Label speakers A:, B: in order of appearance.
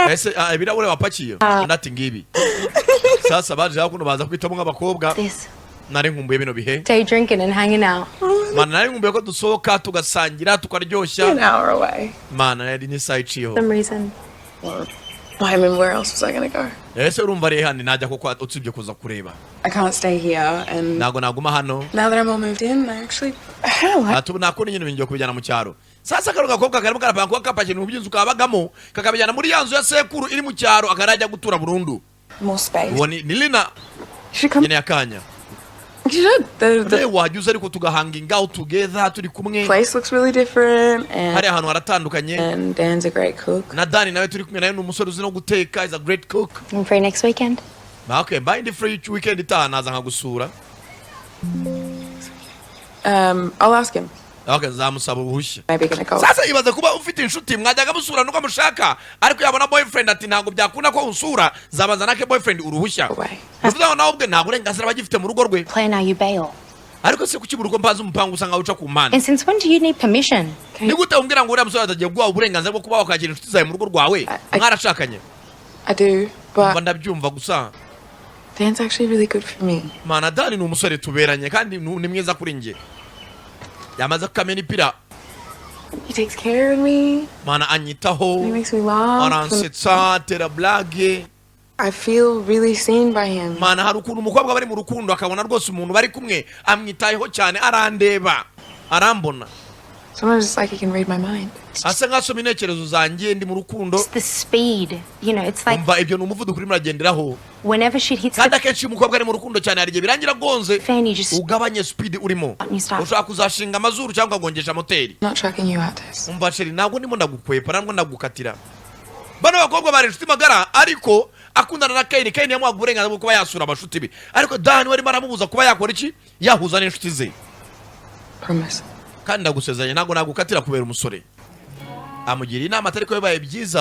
A: ese ibirahure wapakiye ndati ngibi sasa baje hakuno baza kwitamo nk'abakobwa nari nkumbuye bino bihe
B: day drinking and hanging out.
A: mana nari nkumbuye ko dusohoka tugasangira tukaryoshya
C: An hour away.
A: mana yari ni side
B: Some reason.
C: I mean, where else was I gonna go?
A: ese urumva ari hano najya koko utsibye kuza kureba
C: I can't stay here, and
A: nago naguma hano
C: now that I'm all moved in, I actually hell, I
A: atu nakoni nyine bingiye kubijyana mu cyaro sasa karo gakobwa karimo karapanga ko kapakira mu byinzu kabagamo kakabijyana muri yanzu ya sekuru iri mu cyaro akarajya gutura burundu
C: more space.
A: uwo ni Lina
C: You should come.
A: nyine yakanya
C: You should. The
A: wajyuze ariko tugahanginga out together turi kumwe
C: place looks really different,
A: hari ahantu haratandukanye
C: and Dan's a great cook.
A: na Dani nawe turi kumwe nawe n'umusore uzi no guteka is a great cook.
B: I'm free next weekend.
A: Okay, bind the free weekend itaha naza nkagusura.
C: I'll ask him.
A: Okay, nzamusaba ubuhushya.
C: Maybe gonna go.
A: Sasa ibaze kuba ufite inshuti mwajyaga musura nuko mushaka ariko yabona boyfriend ati ntabwo byakunda ko unsura zabaza nake boyfriend uruhushya.
C: Away.
A: Bivuga nawe ubwe nta burenganzira bagifite mu rugo rwe.
B: Plan how you bail.
A: Ariko se kuki burugo mpanze umupango usanga uca ku mpande.
B: And since when do you need permission?
A: Ni gute umbwira ngo uriya musore atagiye guha uburenganzira bwo kuba wakagira inshuti zawe mu rugo rwawe mwarashakanye.
C: I do, but
A: Ndabyumva gusa.
C: Dan's actually really good for me.
A: Mana Dani ni umusore tuberanye kandi ni mwiza kuri nge. Yamaze kukamena ipira.
C: He takes care of me.
A: Mana anyitaho.
C: He makes me laugh.
A: Aransetsa tera blague.
C: I feel really seen by him.
A: Mana hari ukuntu umukobwa bari mu rukundo akabona rwose umuntu bari kumwe amwitayeho cyane arandeba arambona.
C: Sometimes it's like he can read my mind.
A: Asa nk'asoma intekerezo zanjye ndi mu rukundo.
B: It's the speed. You know, it's like
A: Umva ibyo ni umuvuduko urimo uragenderaho.
B: whenever shit hits
A: Kandi
B: the
A: akenshi umukobwa ari mu rukundo cyane hari igihe birangira gonze
B: fan, you just
A: ugabanye speed urimo.
B: you stop.
A: Ushobora kuzashinga amazuru cyangwa ukagongesha moteri.
C: I'm not tracking you out this.
A: Umva sheri ntabwo ndimo ndagukwepa ntabwo ndagukatira. Bano bakobwa bari inshuti magara ariko akundana na Kaini yamuha uburenganzira bwo kuba yasura abashuti be ariko Dani wari baramubuza kuba yakora iki yahuza n'inshuti ze.
C: Promise.
A: Kandi ndagusezeranya ntabwo nagukatira kubera umusore amugira inama atari ko bibaye byiza